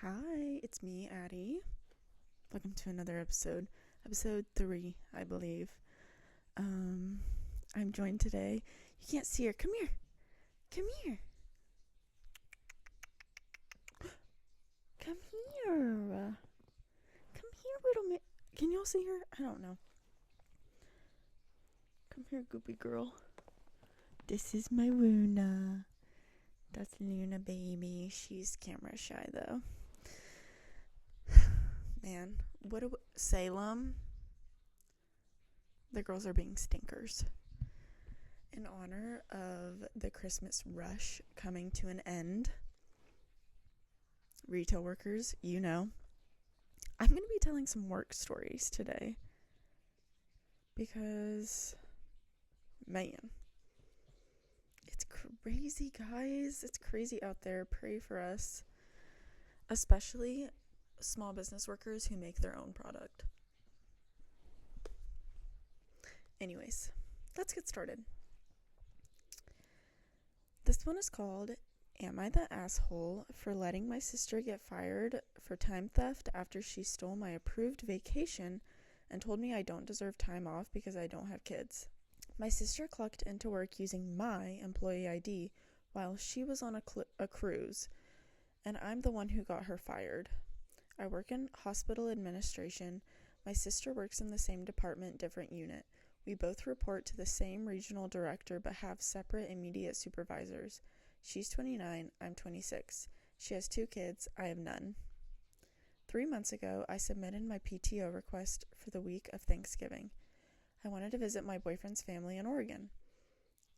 Hi, it's me, Addie. Welcome to another episode 3, I believe. I'm joined today. You can't see her. Come here. Come here. Come here. Come here, little man. Can y'all see her? I don't know. Come here, goopy girl. This is my Luna. That's Luna, baby. She's camera shy, though. Man, Salem? The girls are being stinkers. In honor of the Christmas rush coming to an end, retail workers, I'm going to be telling some work stories today. Because, man, it's crazy, guys. It's crazy out there. Pray for us. Especially small business workers who make their own product. Anyways, let's get started. This one is called, Am I the Asshole for Letting My Sister Get Fired for Time Theft After She Stole My Approved Vacation and Told Me I Don't Deserve time off because I don't have kids? My sister clocked into work using my employee ID while she was on a cruise, and I'm the one who got her fired. I work in hospital administration. My sister works in the same department, different unit. We both report to the same regional director but have separate immediate supervisors. She's 29, I'm 26. She has 2 kids, I have none. 3 months ago, I submitted my PTO request for the week of Thanksgiving. I wanted to visit my boyfriend's family in Oregon.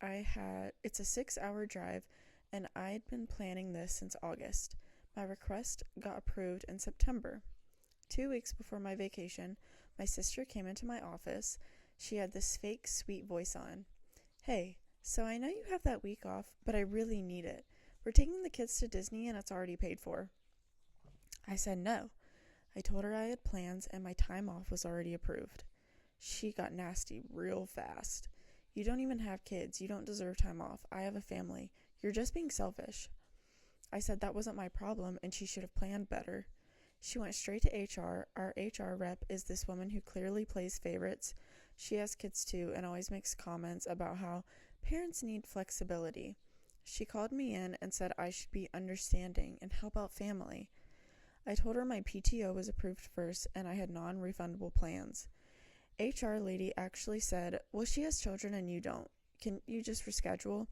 It's a 6-hour drive, and I'd been planning this since August. My request got approved in September. 2 weeks before my vacation, my sister came into my office. She had this fake sweet voice on. Hey, so I know you have that week off, but I really need it. We're taking the kids to Disney and it's already paid for. I said no. I told her I had plans and my time off was already approved. She got nasty real fast. You don't even have kids. You don't deserve time off. I have a family. You're just being selfish. I said that wasn't my problem and she should have planned better. She went straight to HR. Our HR rep is this woman who clearly plays favorites. She has kids too and always makes comments about how parents need flexibility. She called me in and said I should be understanding and help out family. I told her my PTO was approved first and I had non-refundable plans. HR lady actually said, well, she has children and you don't. Can you just reschedule?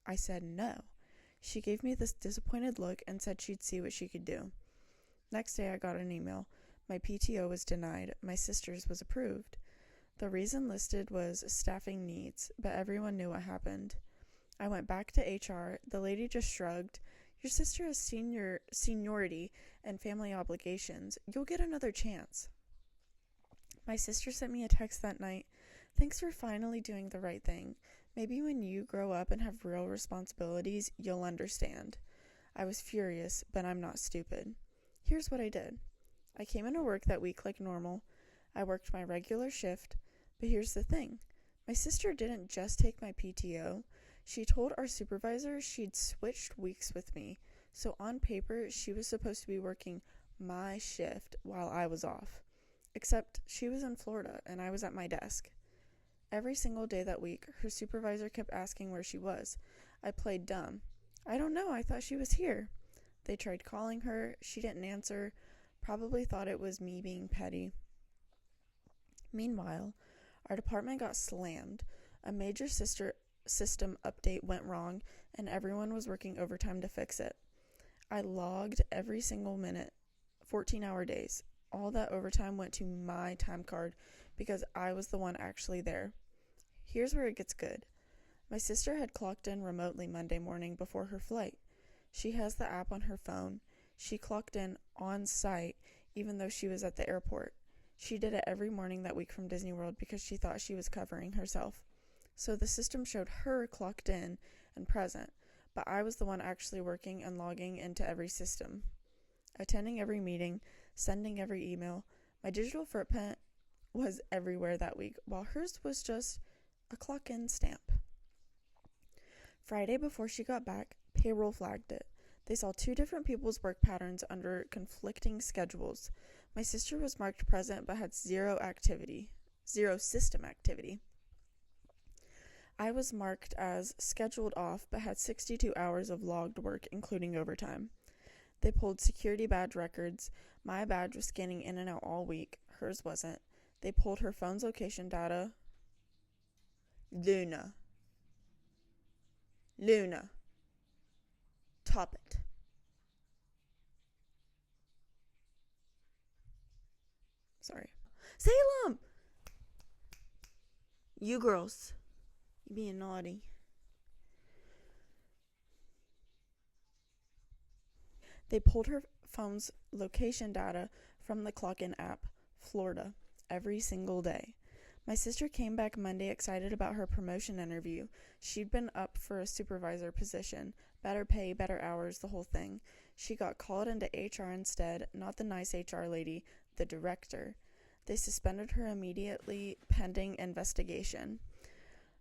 I said no. She gave me this disappointed look and said she'd see what she could do. Next day I got an email. My PTO was denied. My sister's was approved. The reason listed was staffing needs, but everyone knew what happened. I went back to HR. The lady just shrugged. Your sister has seniority and family obligations. You'll get another chance. My sister sent me a text that night. Thanks for finally doing the right thing. Maybe when you grow up and have real responsibilities, you'll understand. I was furious, but I'm not stupid. Here's what I did. I came into work that week like normal. I worked my regular shift, but here's the thing. My sister didn't just take my PTO. She told our supervisor she'd switched weeks with me, so on paper, she was supposed to be working my shift while I was off. Except she was in Florida and I was at my desk. Every single day that week, her supervisor kept asking where she was. I played dumb. I don't know, I thought she was here. They tried calling her. She didn't answer. Probably thought it was me being petty. Meanwhile, our department got slammed. A major system update went wrong, and everyone was working overtime to fix it. I logged every single minute, 14-hour days. All that overtime went to my time card because I was the one actually there. Here's where it gets good. My sister had clocked in remotely Monday morning before her flight. She has the app on her phone. She clocked in on site even though she was at the airport. She did it every morning that week from Disney World because she thought she was covering herself. So the system showed her clocked in and present, but I was the one actually working and logging into every system, attending every meeting, sending every email. My digital footprint was everywhere that week, while hers was just a clock-in stamp. Friday before she got back, payroll flagged it. They saw two different people's work patterns under conflicting schedules. My sister was marked present but had zero system activity. I was marked as scheduled off but had 62 hours of logged work, including overtime. They pulled security badge records. My badge was scanning in and out all week. Hers wasn't. They pulled her phone's location data. Luna. Top it. Sorry. Salem! You girls. You being naughty. They pulled her phone's location data from the clock-in app, Florida, every single day. My sister came back Monday excited about her promotion interview. She'd been up for a supervisor position. Better pay, better hours, the whole thing. She got called into HR instead, not the nice HR lady, the director. They suspended her immediately pending investigation.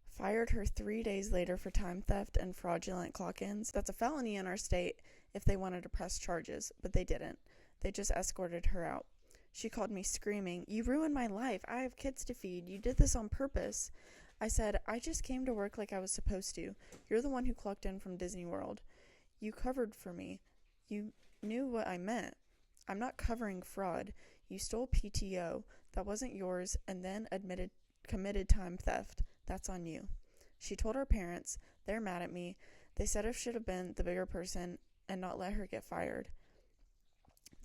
Fired her 3 days later for time theft and fraudulent clock-ins. That's a felony in our state if they wanted to press charges, but they didn't. They just escorted her out. She called me screaming, "You ruined my life. I have kids to feed. You did this on purpose." I said, "I just came to work like I was supposed to. You're the one who clocked in from Disney World. You covered for me. You knew what I meant. I'm not covering fraud. You stole PTO. That wasn't yours, and then committed time theft. That's on you." She told her parents. They're mad at me. They said I should have been the bigger person and not let her get fired.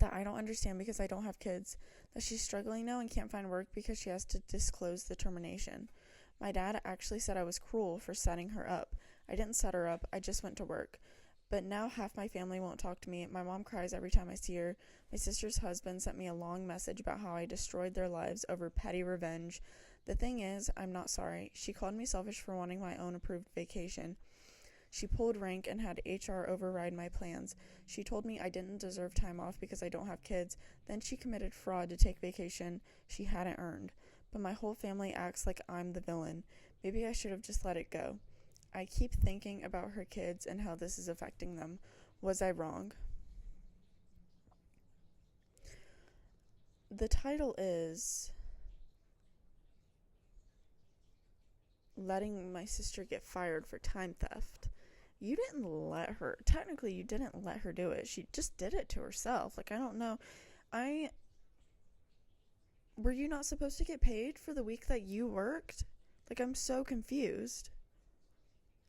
That I don't understand because I don't have kids. That she's struggling now and can't find work because she has to disclose the termination. My dad actually said I was cruel for setting her up. I didn't set her up. I just went to work. But now half my family won't talk to me. My mom cries every time I see her. My sister's husband sent me a long message about how I destroyed their lives over petty revenge. The thing is, I'm not sorry. She called me selfish for wanting my own approved vacation. She pulled rank and had HR override my plans. She told me I didn't deserve time off because I don't have kids. Then she committed fraud to take vacation she hadn't earned. But my whole family acts like I'm the villain. Maybe I should have just let it go. I keep thinking about her kids and how this is affecting them. Was I wrong? The title is Letting My Sister Get Fired for Time Theft. You didn't let her do it. She just did it to herself. I don't know. Were you not supposed to get paid for the week that you worked? I'm so confused.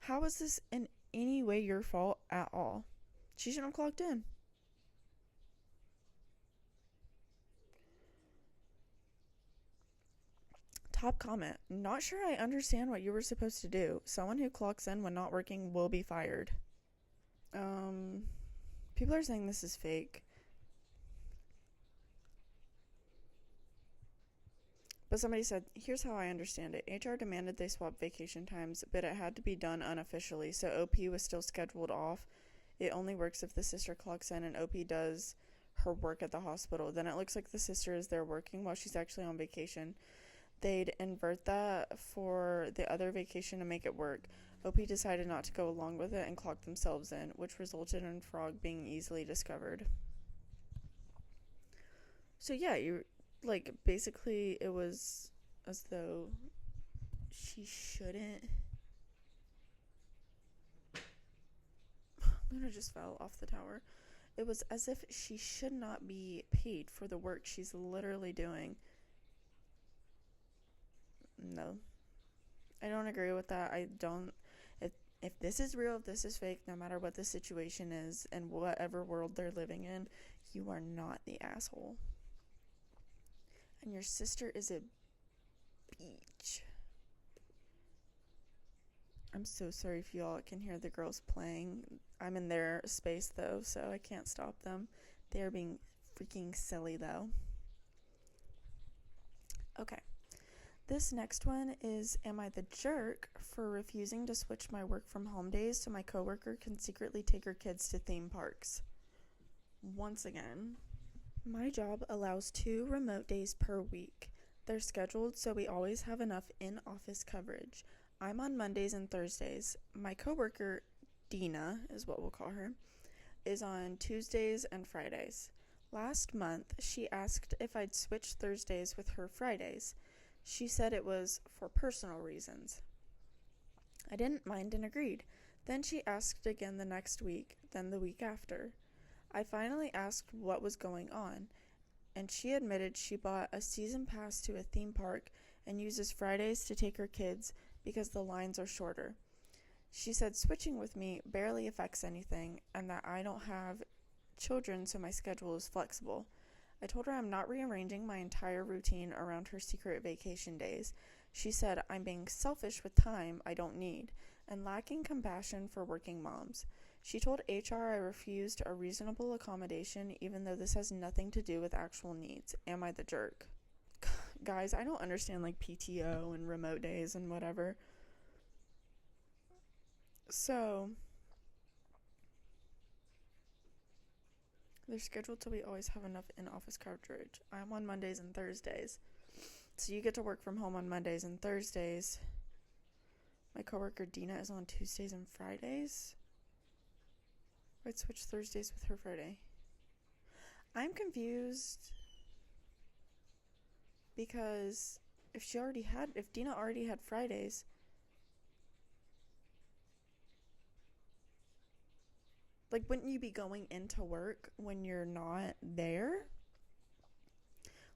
How is this in any way your fault at all? She shouldn't have clocked in. Top comment. Not sure I understand what you were supposed to do. Someone who clocks in when not working will be fired. People are saying this is fake. But somebody said, here's how I understand it. HR demanded they swap vacation times, but it had to be done unofficially, so OP was still scheduled off. It only works if the sister clocks in and OP does her work at the hospital. Then it looks like the sister is there working while she's actually on vacation. They'd invert that for the other vacation to make it work. OP decided not to go along with it and clocked themselves in, which resulted in Frog being easily discovered. So yeah, basically it was as though she shouldn't. Luna just fell off the tower. It was as if she should not be paid for the work she's literally doing. No. I don't agree with that. If this is real, if this is fake, no matter what the situation is and whatever world they're living in, you are not the asshole. And your sister is a bitch. I'm so sorry if y'all can hear the girls playing. I'm in their space though, so I can't stop them. They are being freaking silly though. Okay. This next one is, am I the jerk for refusing to switch my work from home days so my coworker can secretly take her kids to theme parks? Once again, my job allows 2 remote days per week. They're scheduled so we always have enough in-office coverage. I'm on Mondays and Thursdays. My coworker, Dina, is what we'll call her, is on Tuesdays and Fridays. Last month, she asked if I'd switch Thursdays with her Fridays. She said it was for personal reasons. I didn't mind and agreed. Then she asked again the next week, then the week after. I finally asked what was going on, and she admitted she bought a season pass to a theme park and uses Fridays to take her kids because the lines are shorter. She said switching with me barely affects anything and that I don't have children, so my schedule is flexible. I told her I'm not rearranging my entire routine around her secret vacation days. She said I'm being selfish with time I don't need and lacking compassion for working moms. She told HR I refused a reasonable accommodation even though this has nothing to do with actual needs. Am I the jerk? Guys, I don't understand like PTO and remote days and whatever. So, they're scheduled so we always have enough in-office coverage. I'm on Mondays and Thursdays. So you get to work from home on Mondays and Thursdays. My coworker Dina is on Tuesdays and Fridays. I'd switch Thursdays with her Friday. I'm confused because if Dina already had Fridays, like, wouldn't you be going into work when you're not there?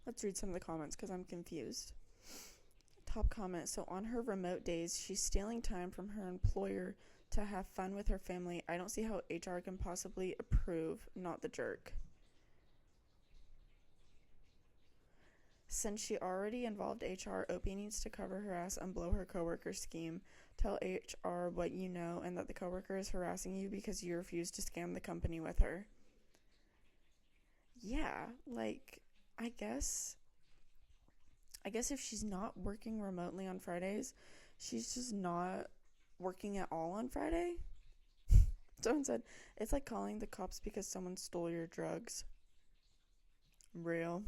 Let's read some of the comments because I'm confused. Top comment. So on her remote days, she's stealing time from her employer to have fun with her family. I don't see how HR can possibly approve, not the jerk. Since she already involved HR, OP needs to cover her ass and blow her coworker's scheme. Tell HR what you know and that the coworker is harassing you because you refuse to scam the company with her. Yeah, like, I guess if she's not working remotely on Fridays, she's just not working at all on Friday. Someone said, it's like calling the cops because someone stole your drugs. Real.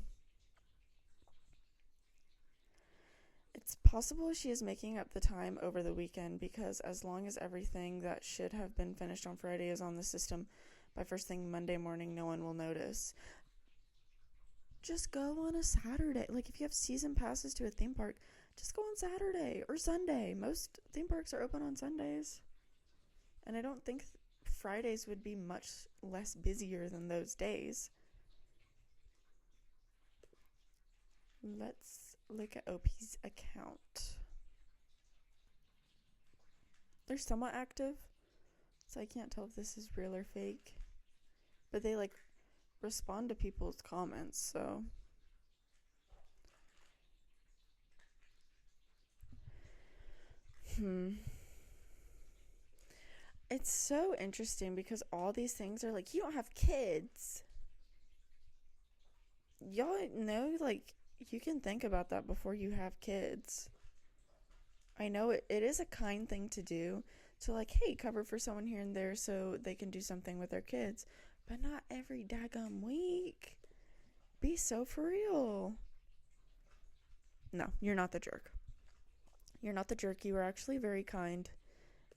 It's possible she is making up the time over the weekend because as long as everything that should have been finished on Friday is on the system, by first thing Monday morning, no one will notice. Just go on a Saturday. Like, if you have season passes to a theme park, just go on Saturday or Sunday. Most theme parks are open on Sundays. And I don't think Fridays would be much less busier than those days. Let's look at OP's account. They're somewhat active, so I can't tell if this is real or fake. But they, like, respond to people's comments, so. It's so interesting because all these things are like, you don't have kids. Y'all know, like, you can think about that before you have kids. I know it is a kind thing to do to, like, hey, cover for someone here and there so they can do something with their kids. But not every daggum week. Be so for real. No, you're not the jerk. You're not the jerk. You were actually very kind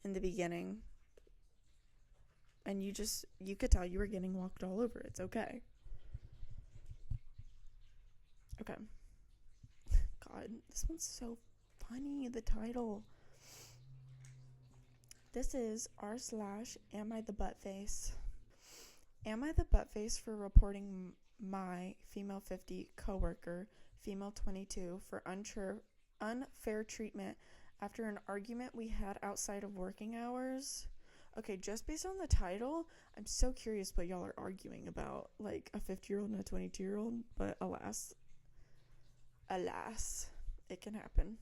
in the beginning. And you could tell you were getting walked all over. It's okay. Okay. God, this one's so funny, the title. This is r/am I the buttface. Am I the buttface for reporting my female 50 coworker, female 22, for unfair treatment after an argument we had outside of working hours? Okay, just based on the title, I'm so curious what y'all are arguing about. Like a 50-year-old and a 22-year-old, but alas, it can happen.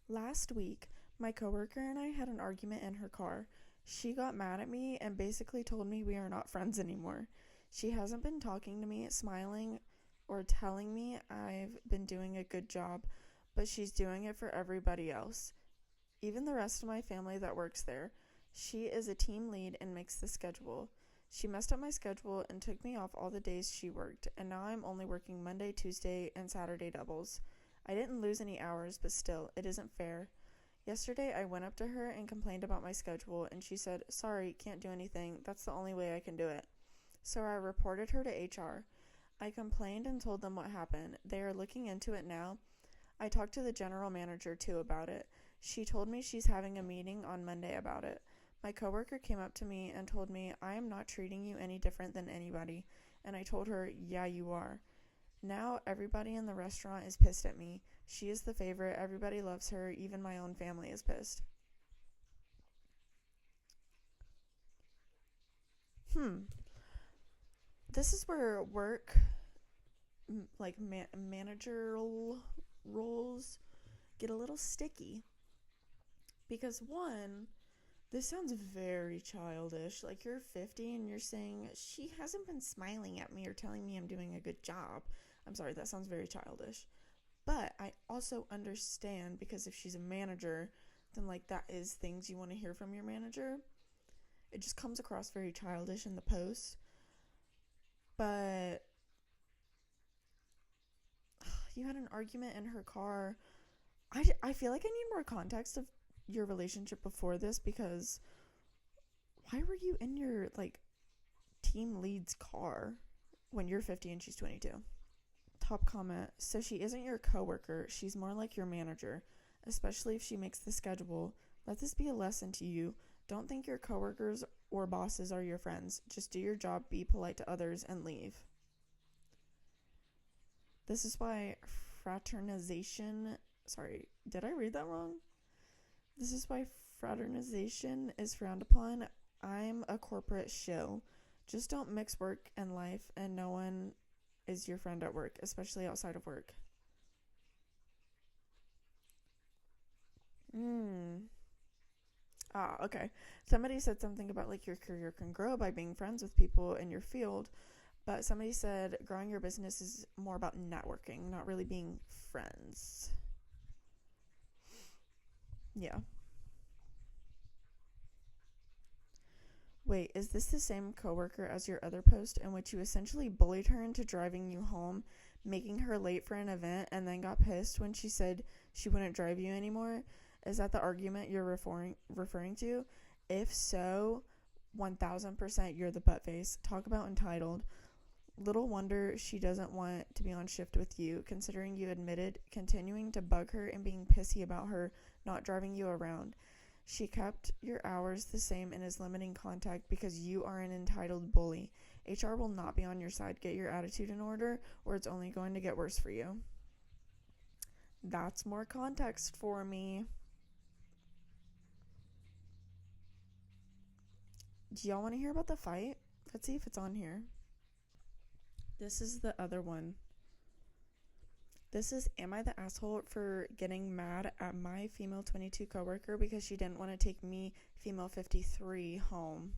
Last week, my coworker and I had an argument in her car. She got mad at me and basically told me we are not friends anymore. She hasn't been talking to me, smiling, or telling me I've been doing a good job, but she's doing it for everybody else. Even the rest of my family that works there. She is a team lead and makes the schedule. She messed up my schedule and took me off all the days she worked, and now I'm only working Monday, Tuesday, and Saturday doubles. I didn't lose any hours, but still, it isn't fair. Yesterday, I went up to her and complained about my schedule, and she said, "Sorry, can't do anything. That's the only way I can do it." So I reported her to HR. I complained and told them what happened. They are looking into it now. I talked to the general manager too about it. She told me she's having a meeting on Monday about it. My coworker came up to me and told me, "I am not treating you any different than anybody." And I told her, "Yeah, you are." Now everybody in the restaurant is pissed at me. She is the favorite. Everybody loves her. Even my own family is pissed. This is where work, like managerial roles, get a little sticky. Because one, this sounds very childish. Like, you're 50 and you're saying, "She hasn't been smiling at me or telling me I'm doing a good job." I'm sorry, that sounds very childish. But I also understand, because if she's a manager, then like that is things you want to hear from your manager. It just comes across very childish in the post. But you had an argument in her car. I feel like I need more context of your relationship before this, because why were you in your like team lead's car when you're 50 and she's 22? Top comment: so she isn't your coworker, she's more like your manager, especially if she makes the schedule. Let this be a lesson to you. Don't think your coworkers or bosses are your friends. Just do your job, be polite to others, and leave. This is why fraternization... Sorry, did I read that wrong? This is why fraternization is frowned upon. I'm a corporate shill. Just don't mix work and life, and no one is your friend at work, especially outside of work. Okay. Somebody said something about like your career can grow by being friends with people in your field, but somebody said growing your business is more about networking, not really being friends. Yeah. Wait, is this the same coworker as your other post in which you essentially bullied her into driving you home, making her late for an event, and then got pissed when she said she wouldn't drive you anymore? Is that the argument you're referring to? If so, 1000% you're the buttface. Talk about entitled. Little wonder she doesn't want to be on shift with you, considering you admitted continuing to bug her and being pissy about her not driving you around. She kept your hours the same and is limiting contact because you are an entitled bully. HR will not be on your side. Get your attitude in order, or it's only going to get worse for you. That's more context for me. Do y'all want to hear about the fight? Let's see if it's on here. This is the other one. This is, am I the asshole for getting mad at my female 22 coworker because she didn't want to take me, female 53, home?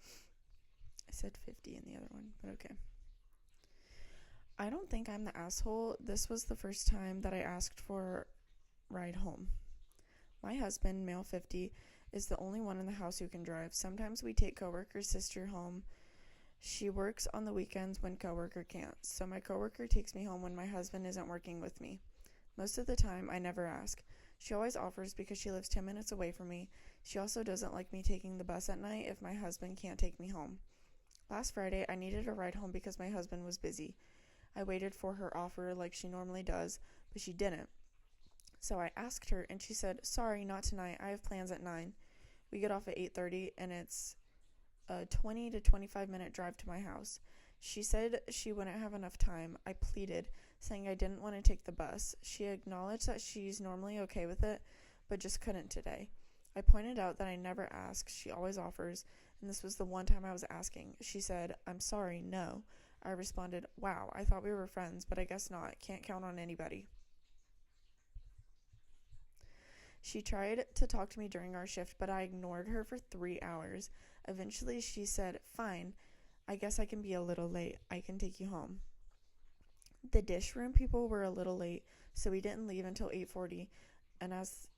I said 50 in the other one, but okay. I don't think I'm the asshole. This was the first time that I asked for a ride home. My husband, male 50, is the only one in the house who can drive. Sometimes we take coworker's sister home. She works on the weekends when coworker can't, so my coworker takes me home when my husband isn't working with me. Most of the time, I never ask. She always offers because she lives 10 minutes away from me. She also doesn't like me taking the bus at night if my husband can't take me home. Last Friday, I needed a ride home because my husband was busy. I waited for her offer like she normally does, but she didn't. So I asked her, and she said, "Sorry, not tonight. I have plans at 9. We get off at 8:30, and it's a 20 to 25 minute drive to my house. She said she wouldn't have enough time. I pleaded, saying I didn't want to take the bus. She acknowledged that she's normally okay with it, but just couldn't today. I pointed out that I never ask. She always offers, and this was the one time I was asking. She said, "I'm sorry, no." I responded, "Wow, I thought we were friends, but I guess not. Can't count on anybody." She tried to talk to me during our shift, but I ignored her for 3 hours. Eventually, she said, "Fine, I guess I can be a little late. I can take you home." The dish room people were a little late, so we didn't leave until 8:40, and as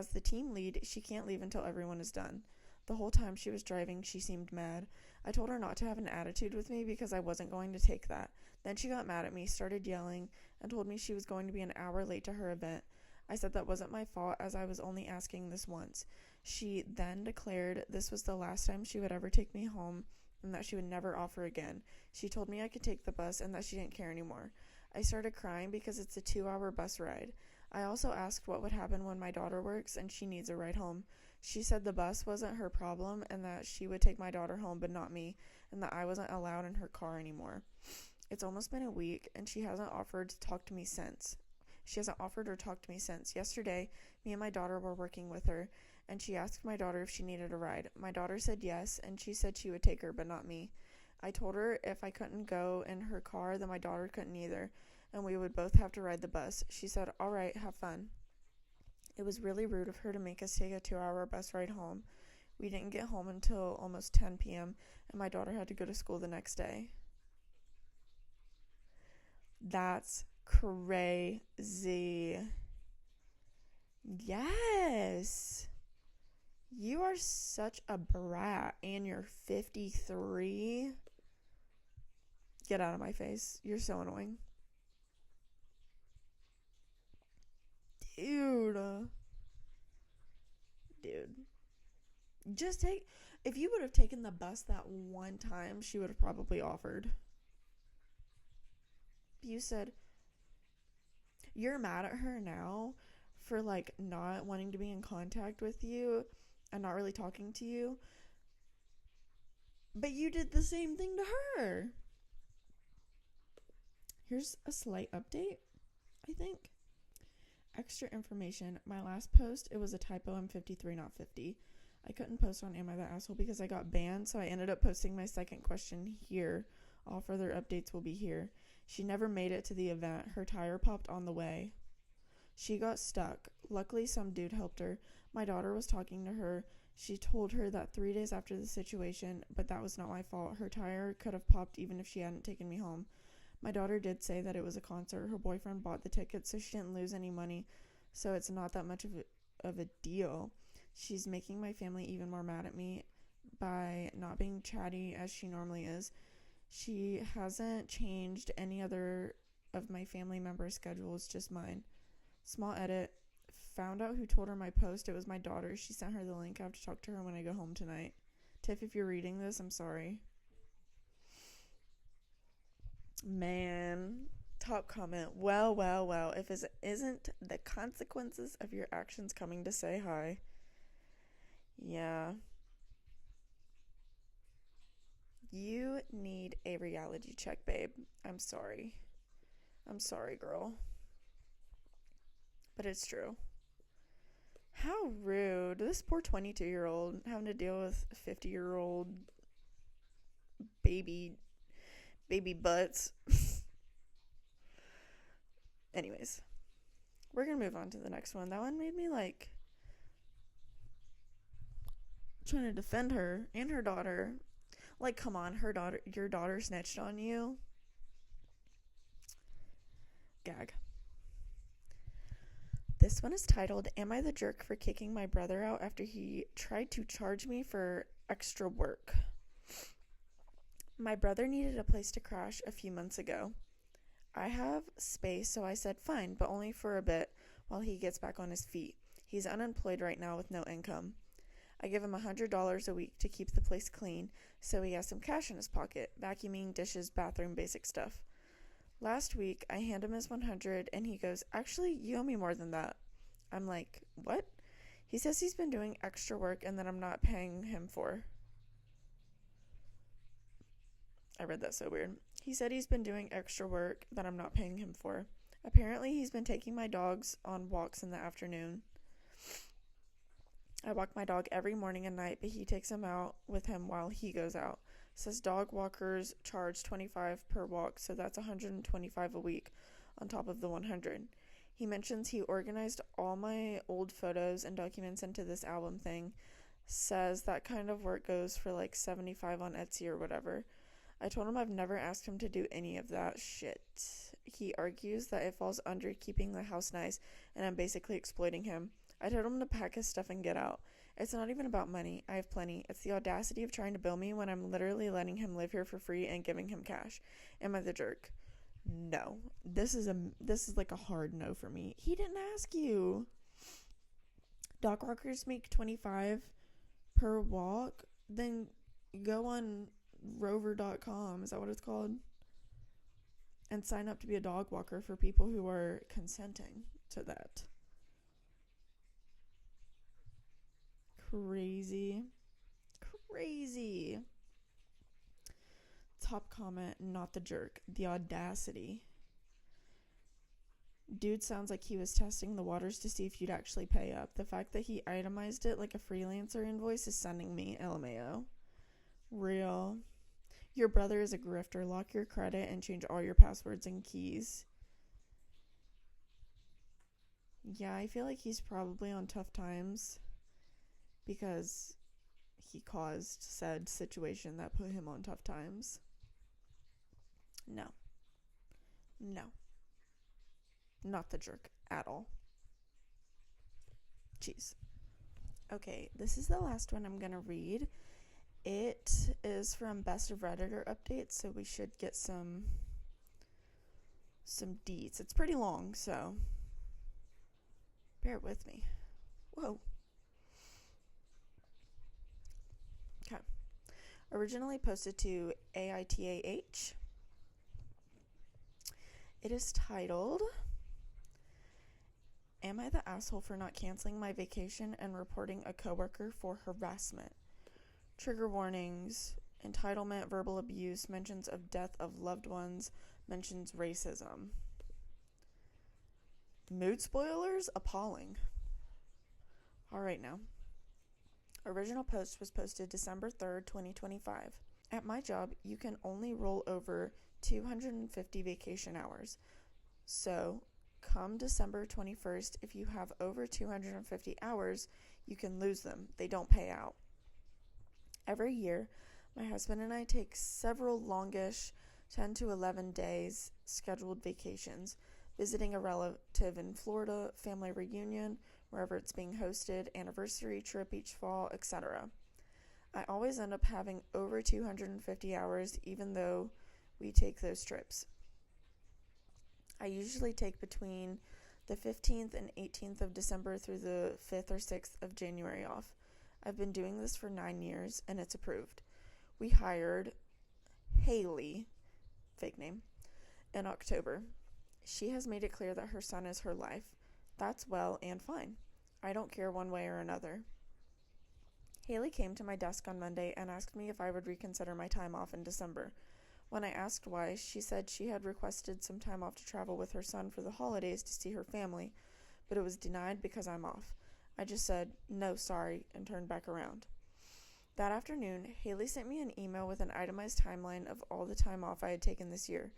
the team lead, she can't leave until everyone is done. The whole time she was driving, she seemed mad. I told her not to have an attitude with me because I wasn't going to take that. Then she got mad at me, started yelling, and told me she was going to be an hour late to her event. I said that wasn't my fault as I was only asking this once. She then declared this was the last time she would ever take me home and that she would never offer again. She told me I could take the bus and that she didn't care anymore. I started crying because it's a 2-hour bus ride. I also asked what would happen when my daughter works and she needs a ride home. She said the bus wasn't her problem and that she would take my daughter home but not me, and that I wasn't allowed in her car anymore. It's almost been a week and she hasn't offered to talk to me since. Yesterday, me and my daughter were working with her, and she asked my daughter if she needed a ride. My daughter said yes, and she said she would take her, but not me. I told her if I couldn't go in her car, then my daughter couldn't either, and we would both have to ride the bus. She said, "All right, have fun." It was really rude of her to make us take a 2-hour bus ride home. We didn't get home until almost 10 p.m., and my daughter had to go to school the next day. That's crazy. Yes. You are such a brat, and you're 53. Get out of my face. You're so annoying. Dude. If you would have taken the bus that one time, she would have probably offered. You said you're mad at her now for not wanting to be in contact with you and not really talking to you, but you did the same thing to her. Here's a slight update, I think. Extra information. My last post, it was a typo. I'm 53, not 50. I couldn't post on Am I the Asshole because I got banned, so I ended up posting my second question here. All further updates will be here. She never made it to the event. Her tire popped on the way. She got stuck. Luckily, some dude helped her. My daughter was talking to her. She told her that 3 days after the situation, but that was not my fault. Her tire could have popped even if she hadn't taken me home. My daughter did say that it was a concert. Her boyfriend bought the ticket, so she didn't lose any money, so it's not that much of a deal. She's making my family even more mad at me by not being chatty as she normally is. She hasn't changed any other of my family members' schedules, just mine. Small edit. Found out who told her my post. It was my daughter. She sent her the link. I have to talk to her when I go home tonight. Tiff, if you're reading this, I'm sorry. Man. Top comment. Well. If it isn't the consequences of your actions coming to say hi. Yeah. You need a reality check, babe. I'm sorry. I'm sorry, girl. But it's true. How rude. This poor 22-year-old having to deal with 50-year-old baby butts. Anyways, we're going to move on to the next one. That one made me trying to defend her and her daughter. Come on, your daughter snitched on you. Gag. This one is titled, Am I the Jerk for Kicking My Brother Out After He Tried to Charge Me for Extra Work? My brother needed a place to crash a few months ago. I have space, so I said fine, but only for a bit while he gets back on his feet. He's unemployed right now with no income. I give him $100 a week to keep the place clean, so he has some cash in his pocket, vacuuming, dishes, bathroom, basic stuff. Last week, I hand him his $100, and he goes, actually, you owe me more than that. I'm like, what? He says he's been doing extra work and that I'm not paying him for. I read that so weird. He said he's been doing extra work that I'm not paying him for. Apparently, he's been taking my dogs on walks in the afternoon. I walk my dog every morning and night, but he takes him out with him while he goes out. Says dog walkers charge $25 per walk, so that's $125 a week on top of the $100. He mentions he organized all my old photos and documents into this album thing. Says that kind of work goes for $75 on Etsy or whatever. I told him I've never asked him to do any of that shit. He argues that it falls under keeping the house nice, and I'm basically exploiting him. I told him to pack his stuff and get out. It's not even about money. I have plenty. It's the audacity of trying to bill me when I'm literally letting him live here for free and giving him cash. Am I the jerk? No. This is like a hard no for me. He didn't ask you. Dog walkers make $25 per walk. Then go on rover.com. Is that what it's called? And sign up to be a dog walker for people who are consenting to that. Crazy. Top comment, not the jerk. The audacity. Dude sounds like he was testing the waters to see if you'd actually pay up. The fact that he itemized it like a freelancer invoice is sending me LMAO. Real. Your brother is a grifter. Lock your credit and change all your passwords and keys. Yeah, I feel like he's probably on tough times because he caused said situation that put him on tough times. No. Not the jerk at all. Jeez. Okay, this is the last one I'm gonna read. It is from Best of Redditor updates, so we should get some deets. It's pretty long, so bear with me. Whoa. Okay. Originally posted to AITAH. It is titled, Am I the asshole for not canceling my vacation and reporting a coworker for harassment? Trigger warnings, entitlement, verbal abuse, mentions of death of loved ones, mentions racism. Mood spoilers? Appalling. Alright now. Original post was posted December 3rd, 2025. At my job, you can only roll over 250 vacation hours. So, come December 21st, if you have over 250 hours, you can lose them. They don't pay out. Every year, my husband and I take several longish 10 to 11 days scheduled vacations, visiting a relative in Florida, family reunion, wherever it's being hosted, anniversary trip each fall, etc. I always end up having over 250 hours even though we take those trips. I usually take between the 15th and 18th of December through the 5th or 6th of January off. I've been doing this for 9 years, and it's approved. We hired Haley, fake name, in October. She has made it clear that her son is her life. That's well and fine. I don't care one way or another. Haley came to my desk on Monday and asked me if I would reconsider my time off in December. When I asked why, she said she had requested some time off to travel with her son for the holidays to see her family, but it was denied because I'm off. I just said, no, sorry, and turned back around. That afternoon, Haley sent me an email with an itemized timeline of all the time off I had taken this year.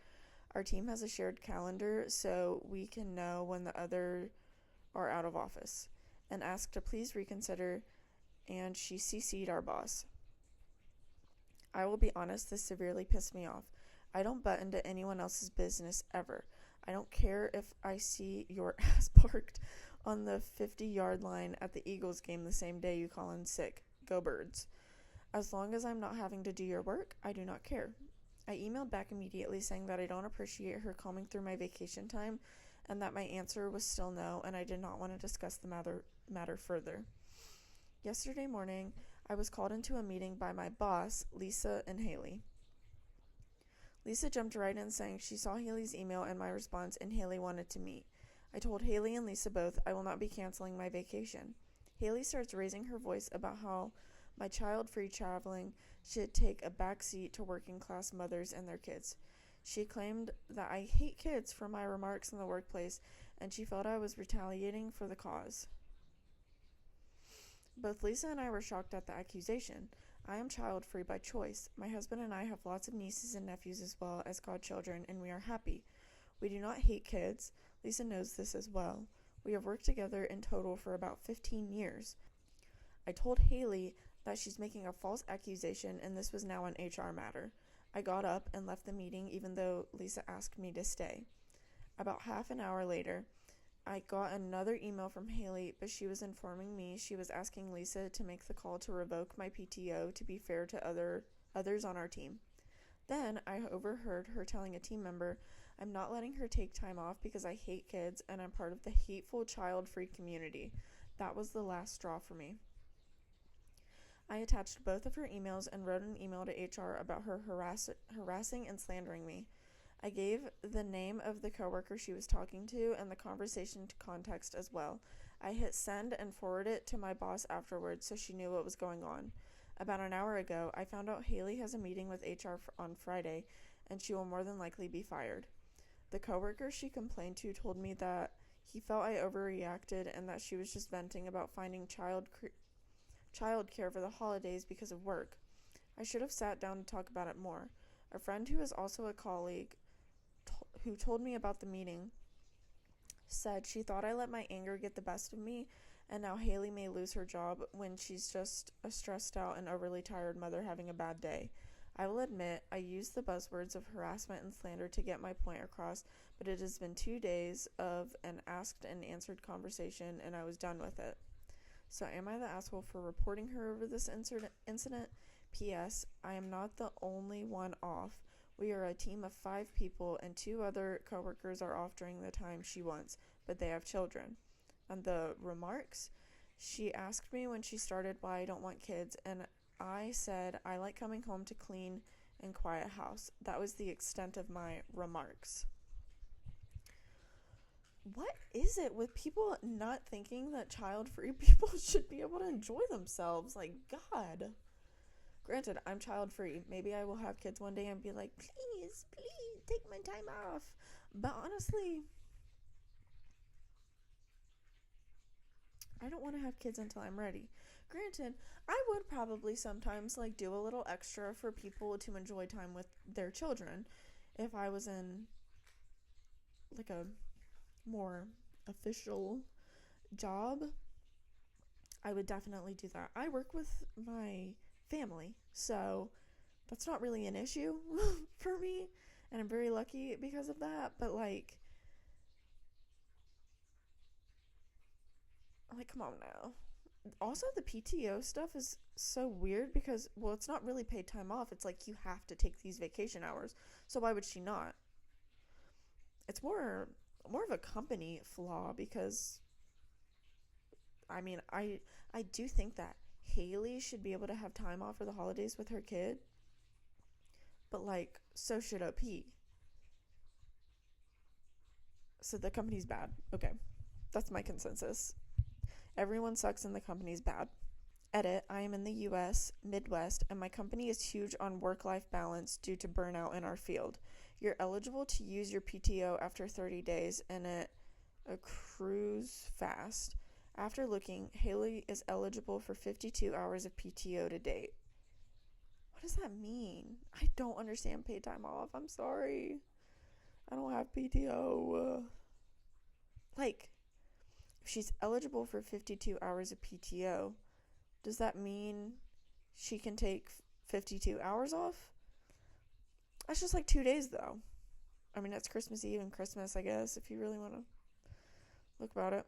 Our team has a shared calendar, so we can know when the other are out of office, and asked to please reconsider, and she CC'd our boss. I will be honest, this severely pissed me off. I don't butt into anyone else's business ever. I don't care if I see your ass parked on the 50-yard line at the Eagles game the same day you call in sick. Go Birds. As long as I'm not having to do your work, I do not care. I emailed back immediately saying that I don't appreciate her combing through my vacation time and that my answer was still no, and I did not want to discuss the matter further. Yesterday morning, I was called into a meeting by my boss, Lisa, and Haley. Lisa jumped right in saying she saw Haley's email and my response, and Haley wanted to meet. I told Haley and Lisa both I will not be canceling my vacation. Haley starts raising her voice about how my child-free traveling should take a backseat to working-class mothers and their kids. She claimed that I hate kids for my remarks in the workplace, and she felt I was retaliating for the cause. Both Lisa and I were shocked at the accusation. I am child-free by choice. My husband and I have lots of nieces and nephews as well as godchildren, and we are happy. We do not hate kids. Lisa knows this as well. We have worked together in total for about 15 years. I told Haley that she's making a false accusation, and this was now an HR matter. I got up and left the meeting even though Lisa asked me to stay. About half an hour later, I got another email from Haley, but she was informing me she was asking Lisa to make the call to revoke my PTO to be fair to others on our team. Then I overheard her telling a team member I'm not letting her take time off because I hate kids and I'm part of the hateful child-free community. That was the last straw for me. I attached both of her emails and wrote an email to HR about her harassing and slandering me. I gave the name of the coworker she was talking to and the conversation context as well. I hit send and forwarded it to my boss afterwards so she knew what was going on. About an hour ago, I found out Haley has a meeting with HR on Friday and she will more than likely be fired. The coworker she complained to told me that he felt I overreacted and that she was just venting about finding childcare for the holidays because of work. I should have sat down to talk about it more. A friend who is also a colleague who told me about the meeting said she thought I let my anger get the best of me, and now Haley may lose her job when she's just a stressed out and overly tired mother having a bad day. I will admit I used the buzzwords of harassment and slander to get my point across, but it has been 2 days of an asked and answered conversation and I was done with it. So am I the asshole for reporting her over this incident? P.S. I am not the only one off. We are a team of 5 people and 2 other coworkers are off during the time she wants, but they have children. And the remarks? She asked me when she started why I don't want kids, and I said I like coming home to clean and quiet house. That was the extent of my remarks. What is it with people not thinking that child-free people should be able to enjoy themselves? Like, God. Granted, I'm child-free. Maybe I will have kids one day and be like, please, take my time off. But honestly, I don't want to have kids until I'm ready. Granted, I would probably sometimes like do a little extra for people to enjoy time with their children if I was in like a more official job. I would definitely do that. I work with my family, so that's not really an issue for me, and I'm very lucky because of that. But like come on now. Also, the PTO stuff is so weird because, well, it's not really paid time off. It's like you have to take these vacation hours. So why would she not? It's more of a company flaw because, I mean, I do think that Haley should be able to have time off for the holidays with her kid. But, like, so should OP. So the company's bad. Okay. That's my consensus. Everyone sucks and the company's bad. Edit, I am in the US, Midwest, and my company is huge on work-life balance due to burnout in our field. You're eligible to use your PTO after 30 days, and it accrues fast. After looking, Haley is eligible for 52 hours of PTO to date. What does that mean? I don't understand paid time off. I'm sorry. I don't have PTO. Like, if she's eligible for 52 hours of PTO, does that mean she can take 52 hours off? That's just like 2 days, though. I mean, that's Christmas Eve and Christmas, I guess, if you really want to look about it.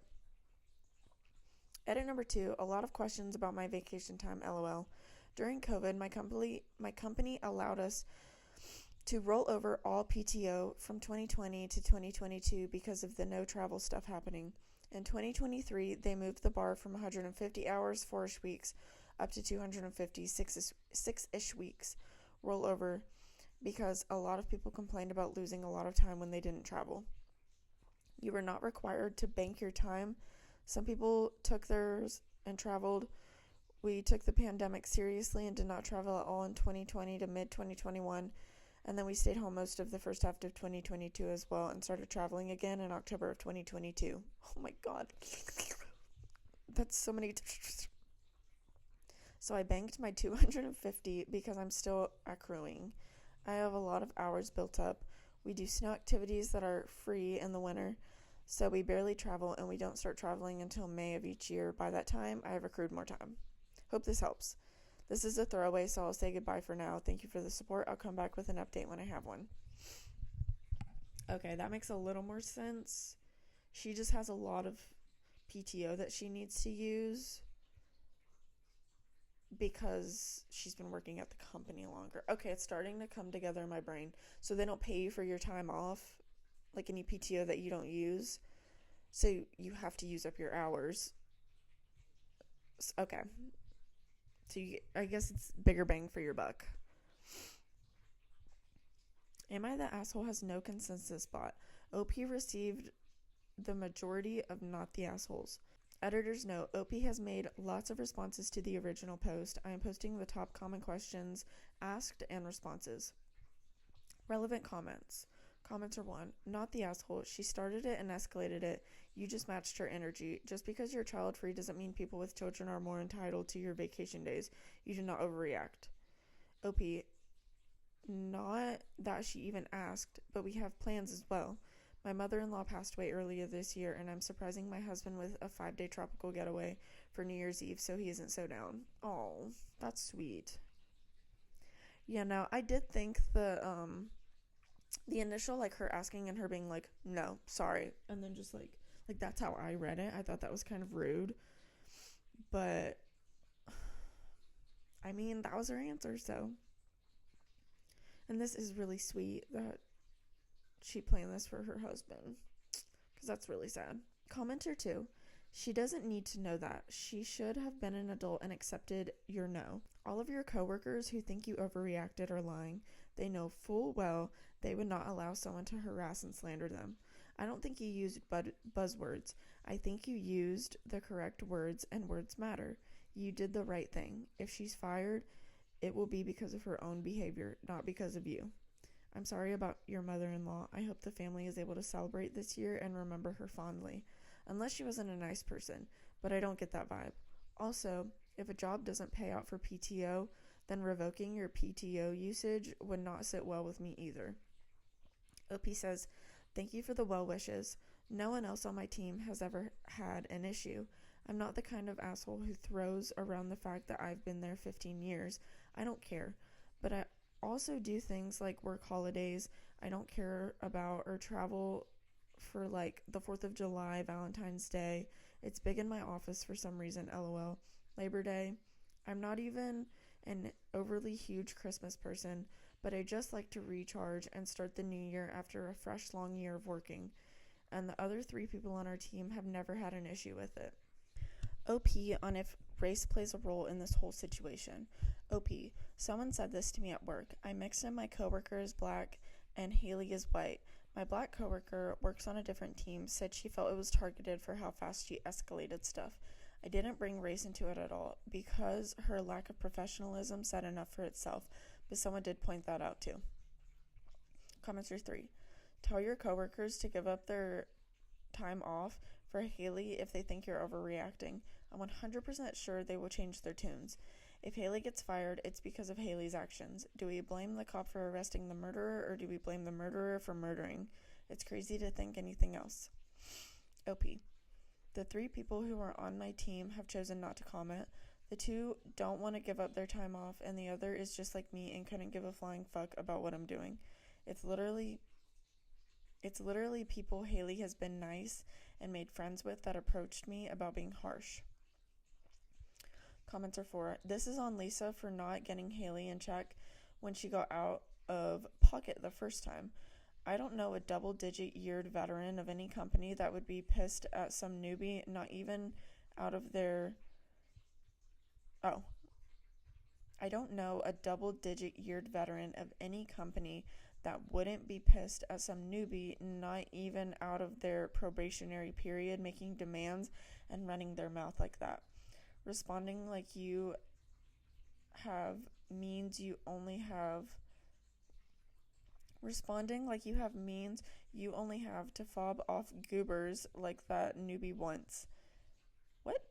Edit number 2, a lot of questions about my vacation time, LOL. During COVID, my company allowed us to roll over all PTO from 2020 to 2022 because of the no travel stuff happening. In 2023, they moved the bar from 150 hours, 4-ish weeks, up to 250, 6-ish weeks rollover because a lot of people complained about losing a lot of time when they didn't travel. You were not required to bank your time. Some people took theirs and traveled. We took the pandemic seriously and did not travel at all in 2020 to mid-2021, and then we stayed home most of the first half of 2022 as well and started traveling again in October of 2022. Oh my God. That's so many. So I banked my 250 because I'm still accruing. I have a lot of hours built up. We do snow activities that are free in the winter, so we barely travel and we don't start traveling until May of each year. By that time, I have accrued more time. Hope this helps. This is a throwaway, so I'll say goodbye for now. Thank you for the support. I'll come back with an update when I have one. Okay, that makes a little more sense. She just has a lot of PTO that she needs to use because she's been working at the company longer. Okay, it's starting to come together in my brain. So they don't pay you for your time off like any PTO that you don't use. So you have to use up your hours. Okay. So I guess it's bigger bang for your buck. Am I the asshole has no consensus bot. OP received the majority of not the assholes. Editor's note, OP has made lots of responses to the original post. I am posting the top common questions asked and responses. Relevant comments. Comments are 1. Not the asshole. She started it and escalated it. You just matched her energy. Just because you're child free doesn't mean people with children are more entitled to your vacation days. You do not overreact. OP, not that she even asked, but we have plans as well. My mother-in-law passed away earlier this year, and I'm surprising my husband with a 5-day tropical getaway for New Year's Eve, so he isn't so down. Oh, that's sweet. Yeah, no, I did think the initial, like, her asking and her being like, no, sorry, and then just, like, that's how I read it. I thought that was kind of rude, but, I mean, that was her answer, so. And this is really sweet that she planned this for her husband, because that's really sad. Commenter 2. She doesn't need to know that. She should have been an adult and accepted your no. All of your coworkers who think you overreacted are lying. They know full well they would not allow someone to harass and slander them. I don't think you used buzzwords. I think you used the correct words, and words matter. You did the right thing. If she's fired, it will be because of her own behavior, not because of you. I'm sorry about your mother-in-law. I hope the family is able to celebrate this year and remember her fondly. Unless she wasn't a nice person, but I don't get that vibe. Also, if a job doesn't pay out for PTO, then revoking your PTO usage would not sit well with me either. OP says, thank you for the well wishes. No one else on my team has ever had an issue. I'm not the kind of asshole who throws around the fact that I've been there 15 years. I don't care. But I also do things like work holidays I don't care about, or travel for like the 4th of July, Valentine's Day. It's big in my office for some reason, LOL. Labor Day. I'm not even an overly huge Christmas person, but I just like to recharge and start the new year after a fresh long year of working. And the other 3 people on our team have never had an issue with it. OP on if race plays a role in this whole situation. OP, someone said this to me at work. I mixed in my coworker is black and Haley is white. My black coworker works on a different team, said she felt it was targeted for how fast she escalated stuff. I didn't bring race into it at all because her lack of professionalism said enough for itself, but someone did point that out too. Commenter 3. Tell your coworkers to give up their time off for Haley if they think you're overreacting. I'm 100% sure they will change their tunes. If Haley gets fired, it's because of Haley's actions. Do we blame the cop for arresting the murderer, or do we blame the murderer for murdering? It's crazy to think anything else. OP. The 3 people who are on my team have chosen not to comment. The 2 don't want to give up their time off, and the other is just like me and couldn't give a flying fuck about what I'm doing. It's literally people Haley has been nice and made friends with that approached me about being harsh. Commenter 4. This is on Lisa for not getting Haley in check when she got out of pocket the first time. I don't know a double-digit yeared veteran of any company that would be pissed at some newbie, not even out of their... I don't know a double-digit yeared veteran of any company that wouldn't be pissed at some newbie, not even out of their probationary period, making demands and running their mouth like that. Responding like you have means you only have to fob off goobers like that newbie wants. What?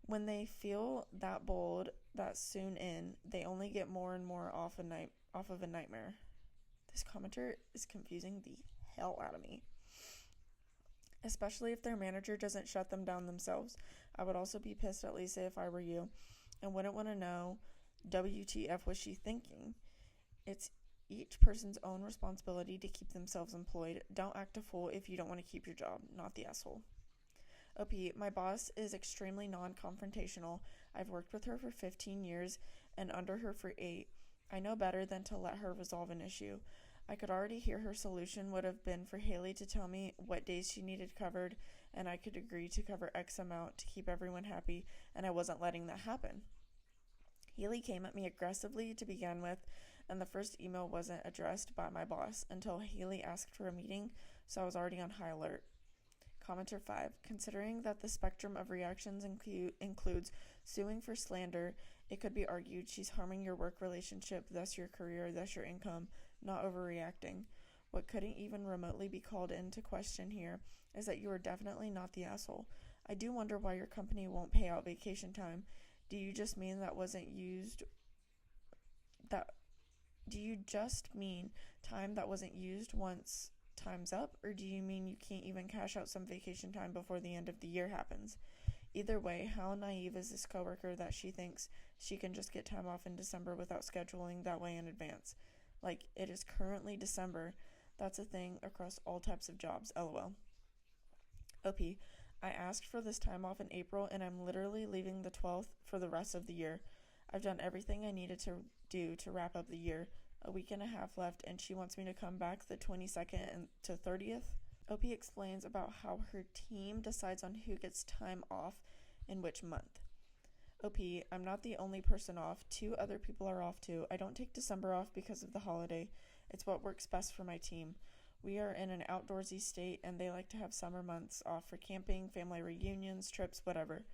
When they feel that bold that soon in, they only get more and more off of a nightmare. This commenter is confusing the hell out of me. Especially if their manager doesn't shut them down themselves. I would also be pissed at Lisa if I were you, and wouldn't want to know WTF was she thinking. It's each person's own responsibility to keep themselves employed. Don't act a fool if you don't want to keep your job, not the asshole. OP, my boss is extremely non-confrontational. I've worked with her for 15 years and under her for 8. I know better than to let her resolve an issue. I could already hear her solution would have been for Haley to tell me what days she needed covered, and I could agree to cover X amount to keep everyone happy, and I wasn't letting that happen. Haley came at me aggressively to begin with, and the first email wasn't addressed by my boss until Haley asked for a meeting, so I was already on high alert. Commenter 5. Considering that the spectrum of reactions includes suing for slander, it could be argued she's harming your work relationship, thus your career, thus your income, not overreacting. What couldn't even remotely be called into question here is that you are definitely not the asshole. I do wonder why your company won't pay out vacation time. Do you just mean time that wasn't used once time's up, or do you mean you can't even cash out some vacation time before the end of the year happens? Either way, how naive is this coworker that she thinks she can just get time off in December without scheduling that way in advance? Like, it is currently December. That's a thing across all types of jobs, lol. OP, I asked for this time off in April, and I'm literally leaving the 12th for the rest of the year. I've done everything I needed to do to wrap up the year. A week and a half left, and she wants me to come back the 22nd to 30th. OP explains about how her team decides on who gets time off in which month. OP, I'm not the only person off. 2 other people are off too. I don't take December off because of the holiday. It's what works best for my team. We are in an outdoorsy state, and they like to have summer months off for camping, family reunions, trips, whatever.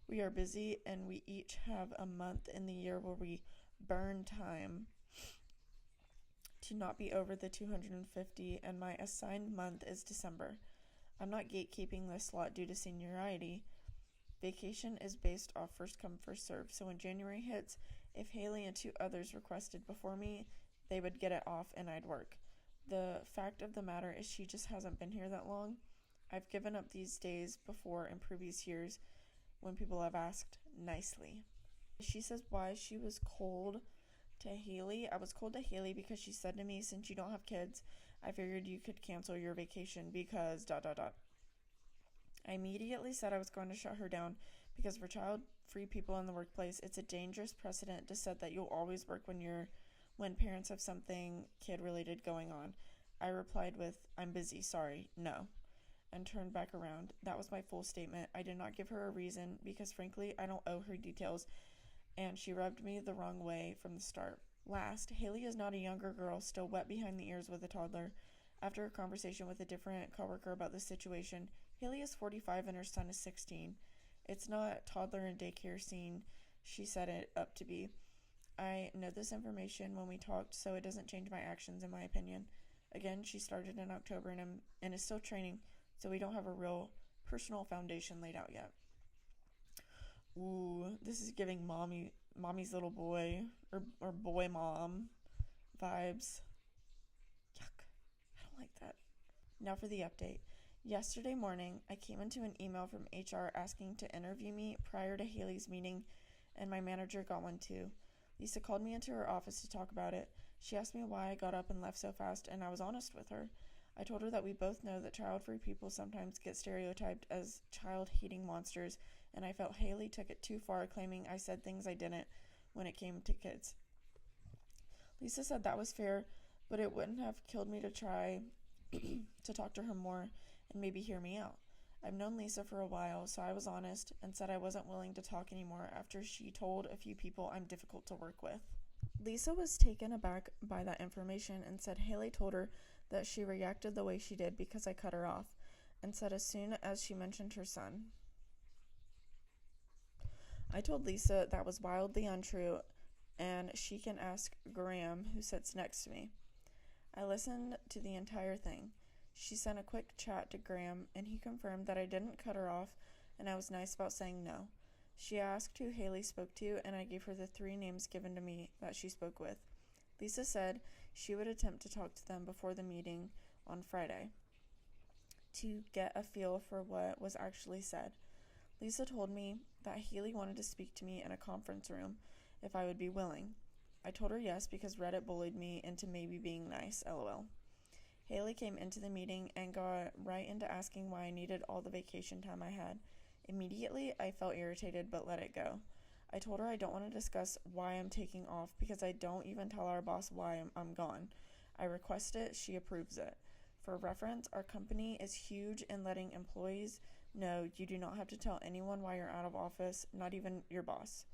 We are busy, and we each have a month in the year where we burn time to not be over the 250, and my assigned month is December. I'm not gatekeeping this slot due to seniority. Vacation is based off first come, first serve, so when January hits, if Haley and 2 others requested before me, they would get it off and I'd work. The fact of the matter is she just hasn't been here that long. I've given up these days before in previous years when people have asked nicely. She says why she was cold to Haley. I was cold to Haley because she said to me, since you don't have kids, I figured you could cancel your vacation because ... I immediately said I was going to shut her down because for child-free people in the workplace, it's a dangerous precedent to set that you'll always work when parents have something kid-related going on. I replied with, I'm busy, sorry, no, and turned back around. That was my full statement. I did not give her a reason because frankly, I don't owe her details, and she rubbed me the wrong way from the start. Last, Haley is not a younger girl still wet behind the ears with a toddler. After a conversation with a different coworker about this situation, Haley is 45 and her son is 16. It's not toddler and daycare scene she set it up to be. I know this information when we talked, so it doesn't change my actions in my opinion. Again, she started in October and is still training, so we don't have a real personal foundation laid out yet. Ooh, this is giving mommy's little boy or boy mom vibes. Yuck. I don't like that. Now for the update. Yesterday morning, I came into an email from HR asking to interview me prior to Haley's meeting, and my manager got one too. Lisa called me into her office to talk about it. She asked me why I got up and left so fast, and I was honest with her. I told her that we both know that child-free people sometimes get stereotyped as child-hating monsters, and I felt Haley took it too far, claiming I said things I didn't when it came to kids. Lisa said that was fair, but it wouldn't have killed me to try to talk to her more and maybe hear me out. I've known Lisa for a while, so I was honest and said I wasn't willing to talk anymore after she told a few people I'm difficult to work with. Lisa was taken aback by that information and said Haley told her that she reacted the way she did because I cut her off, and said as soon as she mentioned her son. I told Lisa that was wildly untrue, and she can ask Graham, who sits next to me. I listened to the entire thing. She sent a quick chat to Graham, and he confirmed that I didn't cut her off, and I was nice about saying no. She asked who Haley spoke to, and I gave her the 3 names given to me that she spoke with. Lisa said she would attempt to talk to them before the meeting on Friday to get a feel for what was actually said. Lisa told me that Haley wanted to speak to me in a conference room if I would be willing. I told her yes because Reddit bullied me into maybe being nice, lol. Haley came into the meeting and got right into asking why I needed all the vacation time I had. Immediately, I felt irritated but let it go. I told her I don't want to discuss why I'm taking off because I don't even tell our boss why I'm gone. I request it, she approves it. For reference, our company is huge in letting employees know you do not have to tell anyone why you're out of office, not even your boss.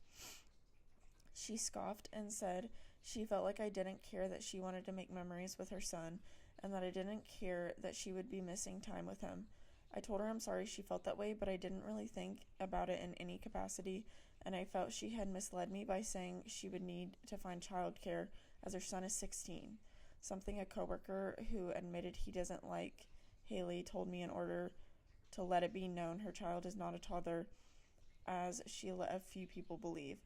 She scoffed and said she felt like I didn't care that she wanted to make memories with her son and that I didn't care that she would be missing time with him. I told her I'm sorry she felt that way, but I didn't really think about it in any capacity, and I felt she had misled me by saying she would need to find childcare as her son is 16, something a coworker who admitted he doesn't like Haley told me in order to let it be known her child is not a toddler, as she let a few people believe.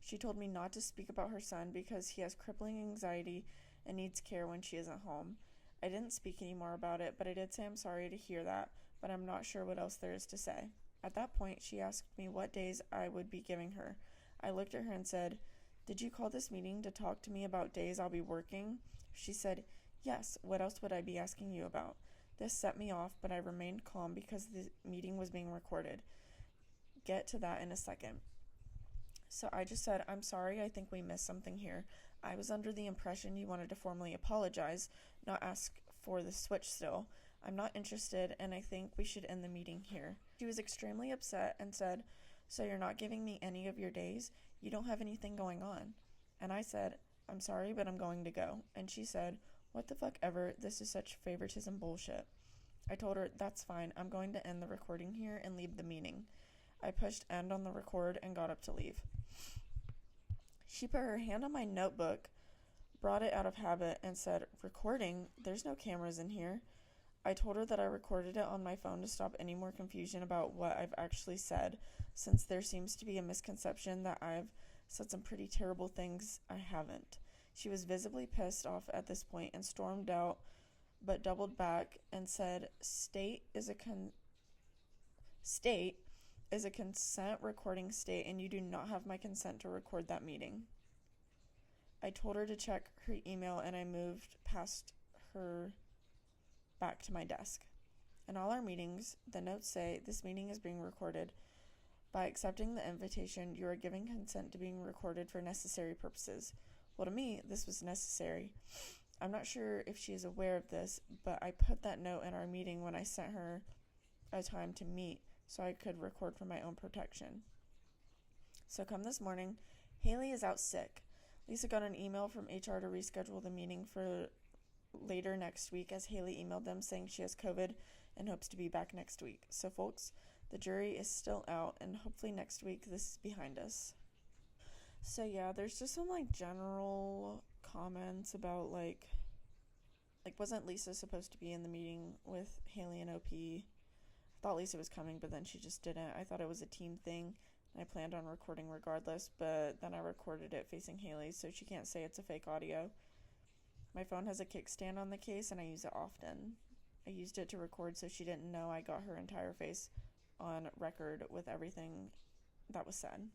She told me not to speak about her son because he has crippling anxiety and needs care when she isn't home. I didn't speak any more about it, but I did say I'm sorry to hear that, but I'm not sure what else there is to say. At that point, she asked me what days I would be giving her. I looked at her and said, "Did you call this meeting to talk to me about days I'll be working?" She said, "Yes, what else would I be asking you about?" This set me off, but I remained calm because the meeting was being recorded. Get to that in a second. So I just said, "I'm sorry, I think we missed something here. I was under the impression you wanted to formally apologize, not ask for the switch still. I'm not interested, and I think we should end the meeting here." She was extremely upset and said, "So you're not giving me any of your days? You don't have anything going on." And I said, "I'm sorry, but I'm going to go." And she said, "What the fuck ever, this is such favoritism bullshit." I told her, "That's fine, I'm going to end the recording here and leave the meeting." I pushed end on the record and got up to leave. She put her hand on my notebook, brought it out of habit, and said, "Recording? There's no cameras in here." I told her that I recorded it on my phone to stop any more confusion about what I've actually said, since there seems to be a misconception that I've said some pretty terrible things I haven't. She was visibly pissed off at this point and stormed out, but doubled back and said, State is a consent recording state, and you do not have my consent to record that meeting." I told her to check her email, and I moved past her back to my desk. In all our meetings, the notes say, "This meeting is being recorded. By accepting the invitation, you are giving consent to being recorded for necessary purposes." Well, to me, this was necessary. I'm not sure if she is aware of this, but I put that note in our meeting when I sent her a time to meet so I could record for my own protection. So come this morning, Haley is out sick. Lisa got an email from HR to reschedule the meeting for later next week, as Haley emailed them saying she has COVID and hopes to be back next week. So folks, the jury is still out, and hopefully next week this is behind us. So yeah, there's just some general comments about wasn't Lisa supposed to be in the meeting with Haley and OP? I thought Lisa was coming, but then she just didn't. I thought it was a team thing, and I planned on recording regardless, but then I recorded it facing Haley, so she can't say it's a fake audio. My phone has a kickstand on the case, and I use it often. I used it to record so she didn't know I got her entire face on record with everything that was said.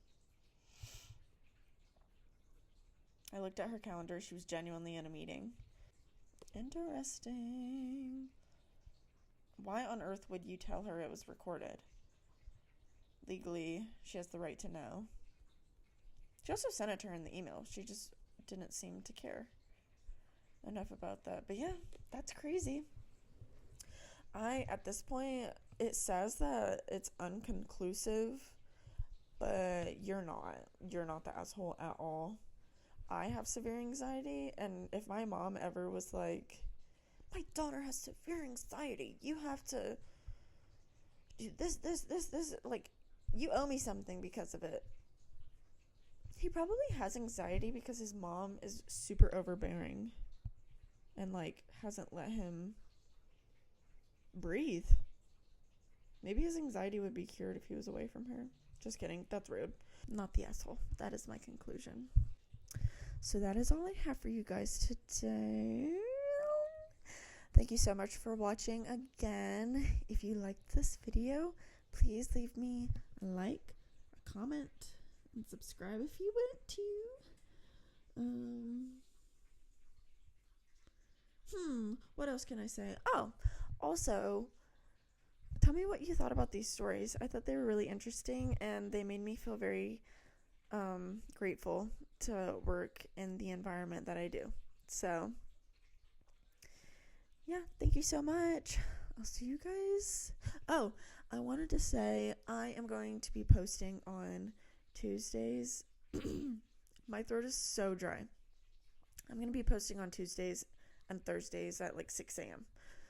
I looked at her calendar. She was genuinely in a meeting. Interesting. Why on earth would you tell her it was recorded? Legally, she has the right to know. She also sent it to her in the email. She just didn't seem to care. Enough about that. But yeah, that's crazy. At this point, it says that it's unconclusive, but you're not. You're not the asshole at all. I have severe anxiety, and if my mom ever was like, "My daughter has severe anxiety, you have to do this, you owe me something because of it." He probably has anxiety because his mom is super overbearing and hasn't let him breathe. Maybe his anxiety would be cured if he was away from her. Just kidding. That's rude. Not the asshole. That is my conclusion. So that is all I have for you guys today. Thank you so much for watching again. If you liked this video, please leave me a like, a comment, and subscribe if you want to. What else can I say? Oh, also, tell me what you thought about these stories. I thought they were really interesting, and they made me feel very grateful to work in the environment that I do. So yeah, thank you so much. I'll see you guys. Oh, I wanted to say I am going to be posting on Tuesdays. My throat is so dry. I'm going to be posting on Tuesdays and Thursdays at like 6 a.m.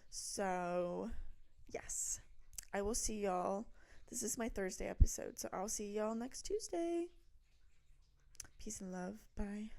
So, yes, I will see y'all. This is my Thursday episode, so I'll see y'all next Tuesday. Peace and love. Bye.